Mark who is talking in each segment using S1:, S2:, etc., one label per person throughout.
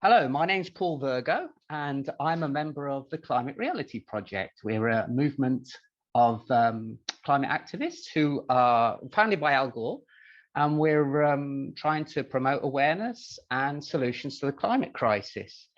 S1: Hello, my name's Paul Virgo, and I'm a member of the Climate Reality Project. We're a movement of climate activists who are founded by Al Gore, and we're trying to promote awareness and solutions to the climate crisis.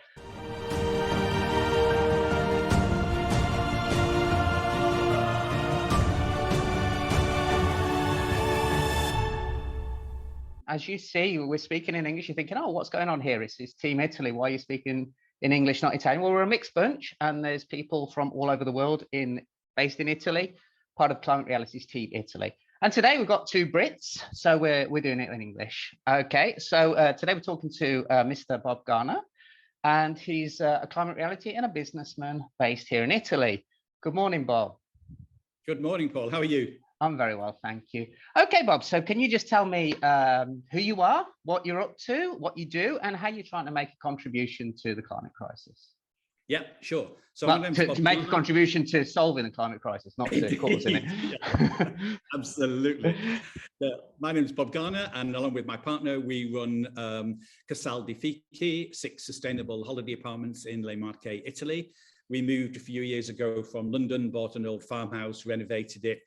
S1: As you see, we're speaking in English. You're thinking, oh, what's going on here? It's Team Italy. Why are you speaking in English, not Italian? Well, we're a mixed bunch, and there's people from all over the world based in Italy, part of Climate Reality's Team Italy. And today we've got two Brits, so we're doing it in English. Okay, so today we're talking to Mr. Bob Garner, and he's a Climate Reality and a businessman based here in Italy. Good morning, Bob.
S2: Good morning, Paul. How are you?
S1: I'm very well, thank you. Okay, Bob, so can you just tell me who you are, what you're up to, what you do, and how you're trying to make a contribution to the climate crisis?
S2: Yeah, sure. So
S1: well, to make a contribution to solving the climate crisis, not to causing it.
S2: Yeah, absolutely. My name is Bob Garner, and along with my partner, we run Casal di Fichi, 6 sustainable holiday apartments in Le Marche, Italy. We moved a few years ago from London, bought an old farmhouse, renovated it,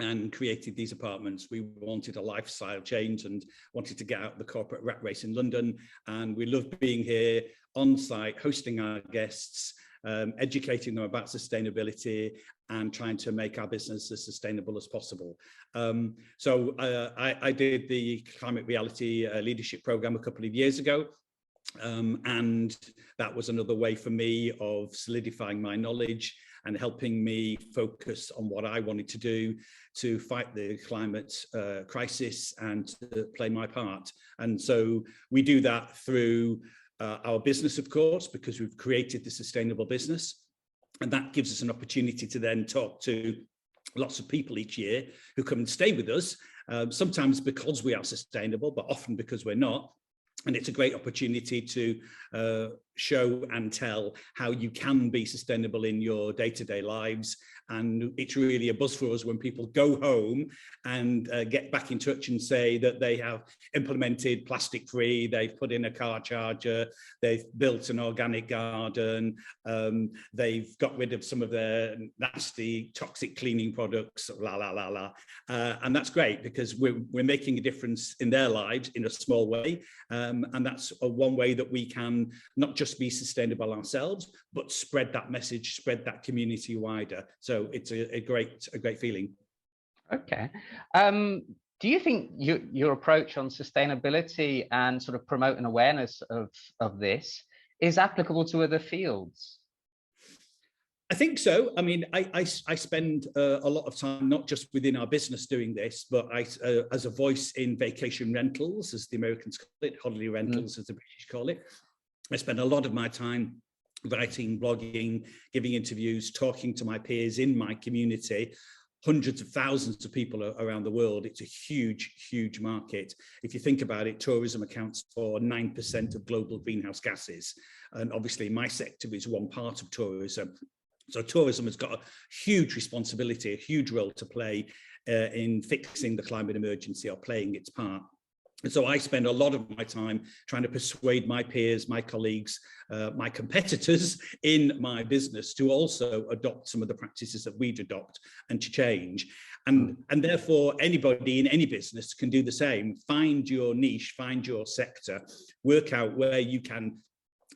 S2: and created these apartments. We wanted a lifestyle change and wanted to get out of the corporate rat race in London. And we love being here on site, hosting our guests, educating them about sustainability and trying to make our business as sustainable as possible. I did the Climate Reality Leadership Program a couple of years ago. And that was another way for me of solidifying my knowledge and helping me focus on what I wanted to do to fight the climate crisis and to play my part. And so we do that through our business, of course, because we've created the sustainable business. And that gives us an opportunity to then talk to lots of people each year who come and stay with us, sometimes because we are sustainable, but often because we're not. And it's a great opportunity to show and tell how you can be sustainable in your day-to-day lives. And it's really a buzz for us when people go home and get back in touch and say that they have implemented plastic-free, they've put in a car charger, they've built an organic garden, they've got rid of some of their nasty toxic cleaning products, and that's great because we're making a difference in their lives in a small way, and that's one way that we can not just be sustainable ourselves, but spread that message, spread that community wider. So it's a great feeling.
S1: Okay. Do you think your approach on sustainability and sort of promoting awareness of this is applicable to other fields?
S2: I think so. I mean, I spend a lot of time, not just within our business doing this, but as a voice in vacation rentals, as the Americans call it, holiday rentals, as the British call it. I spend a lot of my time writing, blogging, giving interviews, talking to my peers in my community, hundreds of thousands of people around the world. It's a huge, huge market. If you think about it, tourism accounts for 9% of global greenhouse gases. And obviously my sector is one part of tourism. So tourism has got a huge responsibility, a huge role to play in fixing the climate emergency or playing its part. And so I spend a lot of my time trying to persuade my peers, my colleagues, my competitors in my business to also adopt some of the practices that we'd adopt and to change. And therefore, anybody in any business can do the same. Find your niche, find your sector, work out where you can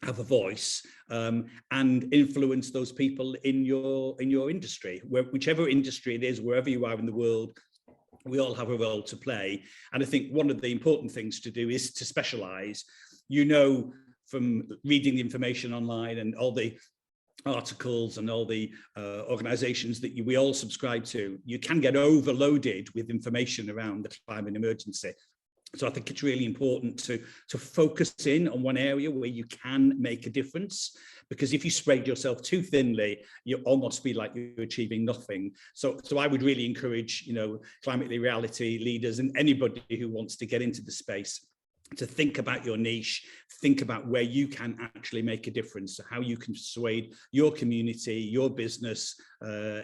S2: have a voice and influence those people in your industry, whichever industry it is, wherever you are in the world. We all have a role to play. And I think one of the important things to do is to specialize. You know, from reading the information online and all the articles and all the organizations that we all subscribe to, you can get overloaded with information around the climate emergency. So I think it's really important to focus in on one area where you can make a difference, because if you spread yourself too thinly, you almost feel like you're achieving nothing. So I would really encourage, you know, climate reality leaders and anybody who wants to get into the space to think about your niche, think about where you can actually make a difference, how you can persuade your community, your business,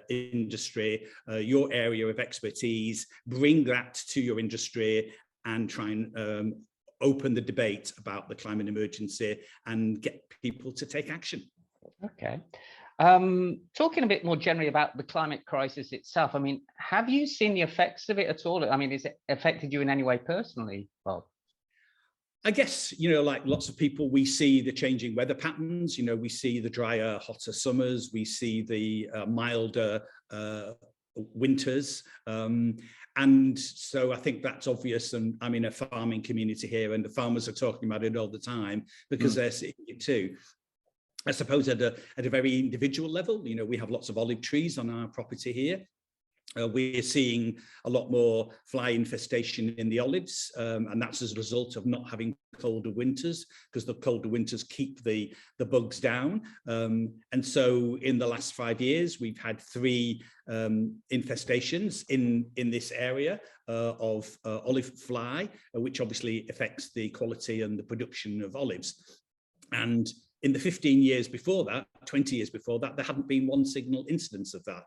S2: industry, your area of expertise, bring that to your industry and try and open the debate about the climate emergency and get people to take action.
S1: Okay. Talking a bit more generally about the climate crisis itself, I mean, have you seen the effects of it at all? I mean, has it affected you in any way personally, Bob?
S2: I guess, like lots of people, we see the changing weather patterns. We see the drier, hotter summers. We see the milder winters. And so I think that's obvious. And I'm in a farming community here, and the farmers are talking about it all the time because they're seeing it too. I suppose at a very individual level, we have lots of olive trees on our property here. We're seeing a lot more fly infestation in the olives, and that's as a result of not having colder winters, because the colder winters keep the bugs down. And so in the last 5 years, we've had 3 infestations in this area of olive fly, which obviously affects the quality and the production of olives. And in the 15 years before that, 20 years before that, there hadn't been one single incidence of that.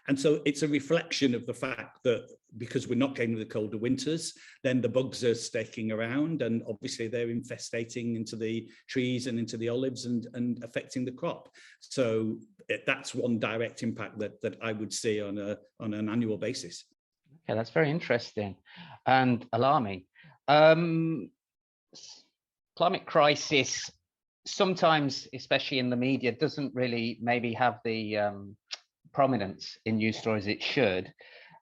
S2: And so it's a reflection of the fact that because we're not getting the colder winters, then the bugs are sticking around, and obviously they're infestating into the trees and into the olives and affecting the crop. So that's one direct impact that I would see on an annual basis.
S1: Okay, that's very interesting and alarming. Climate crisis, sometimes, especially in the media, doesn't really maybe have the prominence in news stories it should.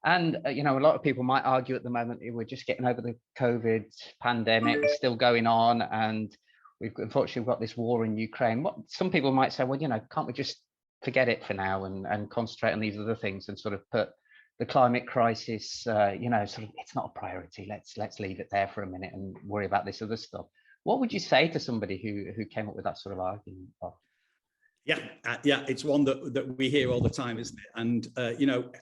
S1: And a lot of people might argue at the moment we're just getting over the COVID pandemic, it's still going on, and unfortunately we've got this war in Ukraine. What some people might say, well, can't we just forget it for now and concentrate on these other things and sort of put the climate crisis, sort of, it's not a priority. Let's leave it there for a minute and worry about this other stuff. What would you say to somebody who came up with that sort of argument?
S2: Yeah, it's one that we hear all the time, isn't it? And,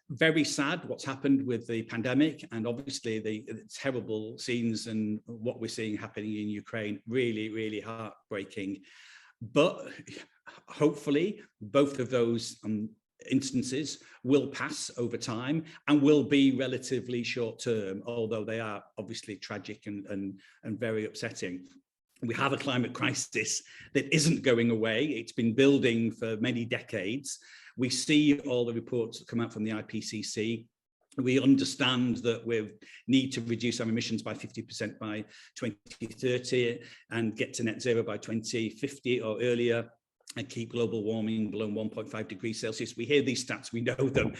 S2: very sad what's happened with the pandemic, and obviously the terrible scenes and what we're seeing happening in Ukraine, really, really heartbreaking. But hopefully both of those instances will pass over time and will be relatively short term, although they are obviously tragic and very upsetting. We have a climate crisis that isn't going away. It's been building for many decades. We see all the reports that come out from the IPCC. We understand that we need to reduce our emissions by 50% by 2030 and get to net zero by 2050 or earlier, and keep global warming below 1.5 degrees Celsius. We hear these stats, we know them,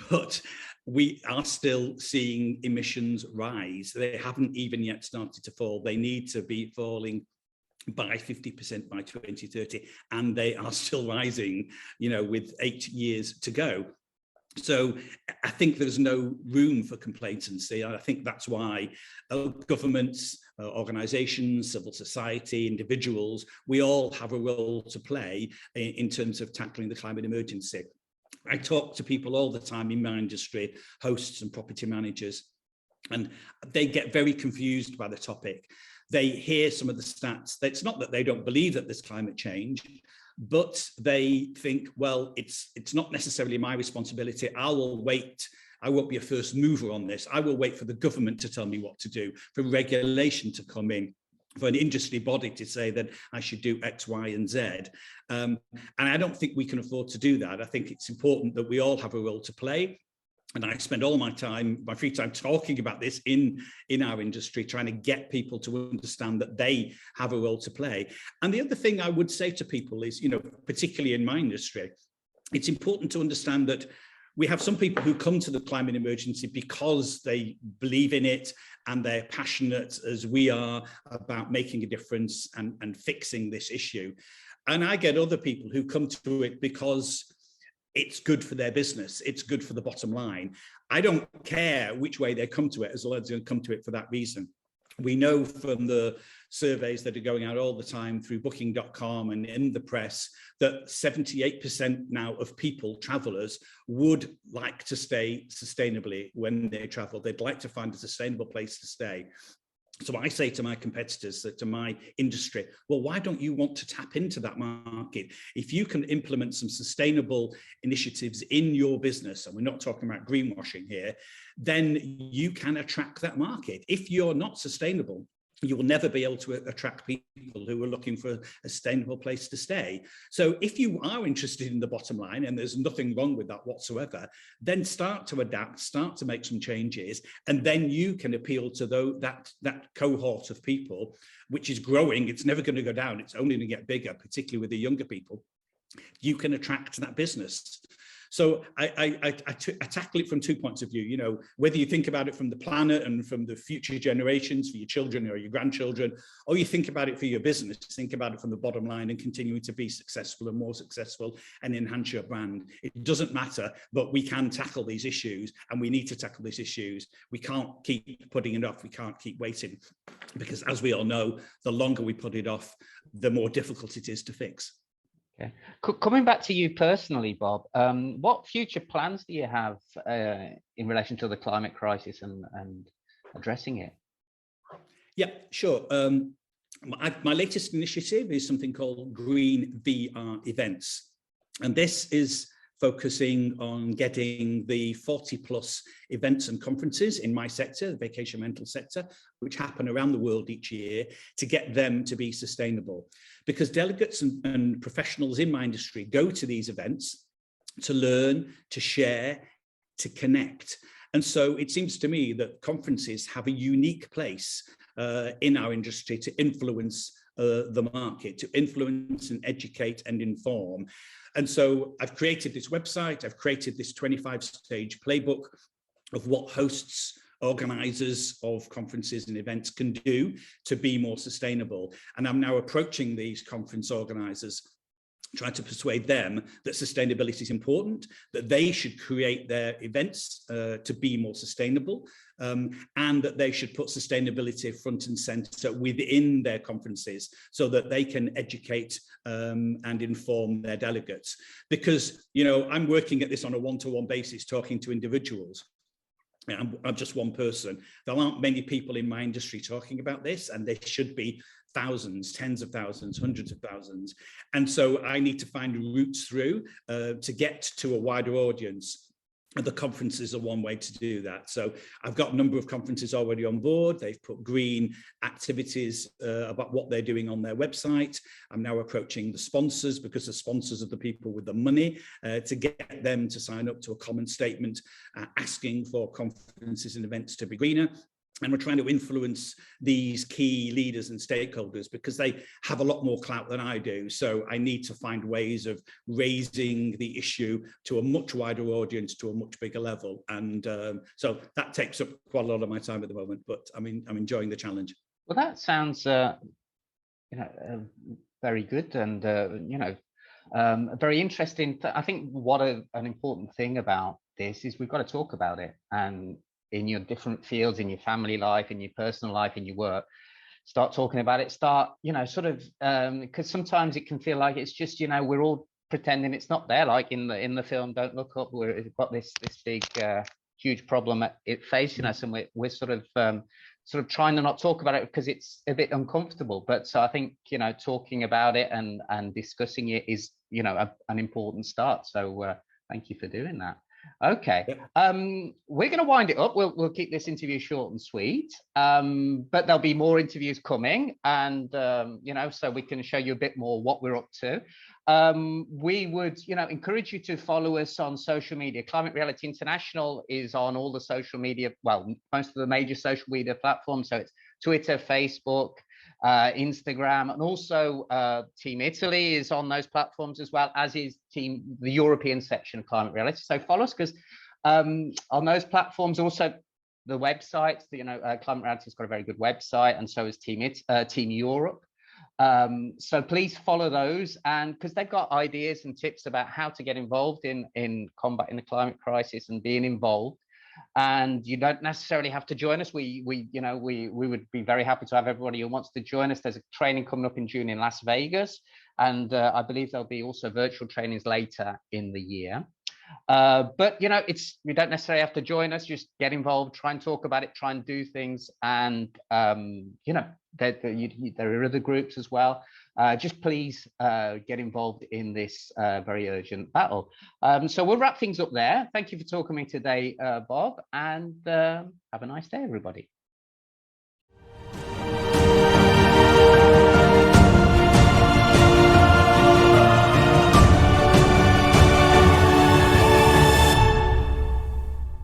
S2: but we are still seeing emissions rise. They haven't even yet started to fall. They need to be falling by 50% by 2030, and they are still rising, with 8 years to go. So I think there's no room for complacency. And I think that's why governments, organizations, civil society, individuals, we all have a role to play in terms of tackling the climate emergency. I talk to people all the time in my industry, hosts and property managers, and they get very confused by the topic. They hear some of the stats. It's not that they don't believe that there's climate change, but they think, well, it's not necessarily my responsibility. I will wait. I won't be a first mover on this. I will wait for the government to tell me what to do, for regulation to come in, for an industry body to say that I should do X, Y, and Z. And I don't think we can afford to do that. I think it's important that we all have a role to play. And I spend all my free time talking about this in our industry, trying to get people to understand that they have a role to play. And the other thing I would say to people is, particularly in my industry, it's important to understand that we have some people who come to the climate emergency because they believe in it and they're passionate, as we are, about making a difference and fixing this issue. And I get other people who come to it because it's good for their business, it's good for the bottom line. I don't care which way they come to it, as long as they come to it for that reason. We know from the surveys that are going out all the time through booking.com and in the press that 78% now of people, travelers, would like to stay sustainably when they travel. They'd like to find a sustainable place to stay. So I say to my competitors, to my industry, well, why don't you want to tap into that market? If you can implement some sustainable initiatives in your business, and we're not talking about greenwashing here, then you can attract that market. If you're not sustainable, you will never be able to attract people who are looking for a sustainable place to stay. So if you are interested in the bottom line, and there's nothing wrong with that whatsoever, then start to adapt, start to make some changes, and then you can appeal to that cohort of people, which is growing. It's never going to go down. It's only going to get bigger, particularly with the younger people. You can attract that business. So I tackle it from 2 points of view, you know, whether you think about it from the planet and from the future generations, for your children or your grandchildren, or you think about it for your business, think about it from the bottom line and continuing to be successful and more successful and enhance your brand. It doesn't matter, but we can tackle these issues, and we need to tackle these issues. We can't keep putting it off. We can't keep waiting, because as we all know, the longer we put it off, the more difficult it is to fix.
S1: Okay. Coming back to you personally, Bob, what future plans do you have in relation to the climate crisis and addressing it?
S2: Yeah, sure. My latest initiative is something called Green VR Events. And this is focusing on getting the 40+ events and conferences in my sector, the vacation rental sector, which happen around the world each year, to get them to be sustainable. Because delegates and professionals in my industry go to these events to learn, to share, to connect. And so it seems to me that conferences have a unique place in our industry to influence the market, to influence and educate and inform. And so I've created this website, I've created this 25-stage playbook of what hosts, organizers of conferences and events can do to be more sustainable. And I'm now approaching these conference organizers, trying to persuade them that sustainability is important, that they should create their events to be more sustainable, and that they should put sustainability front and center within their conferences so that they can educate and inform their delegates. Because, you know, I'm working at this on a one-to-one basis, talking to individuals. I'm just one person. There aren't many people in my industry talking about this, and there should be thousands, tens of thousands, hundreds of thousands. And so I need to find routes through to get to a wider audience. And the conferences are one way to do that. So I've got a number of conferences already on board. They've put green activities about what they're doing on their website. I'm now approaching the sponsors, because the sponsors are the people with the money, to get them to sign up to a common statement asking for conferences and events to be greener. And we're trying to influence these key leaders and stakeholders because they have a lot more clout than I do. So I need to find ways of raising the issue to a much wider audience, to a much bigger level. And so that takes up quite a lot of my time at the moment, but I'm enjoying the challenge.
S1: Well, that sounds very good, and very interesting. I think what an important thing about this is we've got to talk about it, and in your different fields, in your family life, in your personal life, in your work, start talking about it, start, because sometimes it can feel like it's just, we're all pretending it's not there, like in the film Don't Look Up, where we've got this big huge problem at it facing us, and we're sort of trying to not talk about it because it's a bit uncomfortable. But so I think, talking about it and discussing it is, an important start. So thank you for doing that. Okay, we're going to wind it up. We'll keep this interview short and sweet, but there'll be more interviews coming, and so we can show you a bit more what we're up to. We would encourage you to follow us on social media. Climate Reality International is on all the social media, well, most of the major social media platforms. So it's Twitter, Facebook, Instagram, and also Team Italy is on those platforms, as well as is the European section of Climate Reality. So follow us, because on those platforms, also the websites, Climate Reality's got a very good website, and so is Team Europe. So please follow those, and because they've got ideas and tips about how to get involved in combating the climate crisis and being involved. And you don't necessarily have to join us. We would be very happy to have everybody who wants to join us. There's a training coming up in June in Las Vegas, and I believe there'll be also virtual trainings later in the year. But you don't necessarily have to join us. Just get involved, try and talk about it, try and do things, and there are other groups as well. Just please get involved in this very urgent battle. So we'll wrap things up there. Thank you for talking to me today, Bob, and have a nice day, everybody.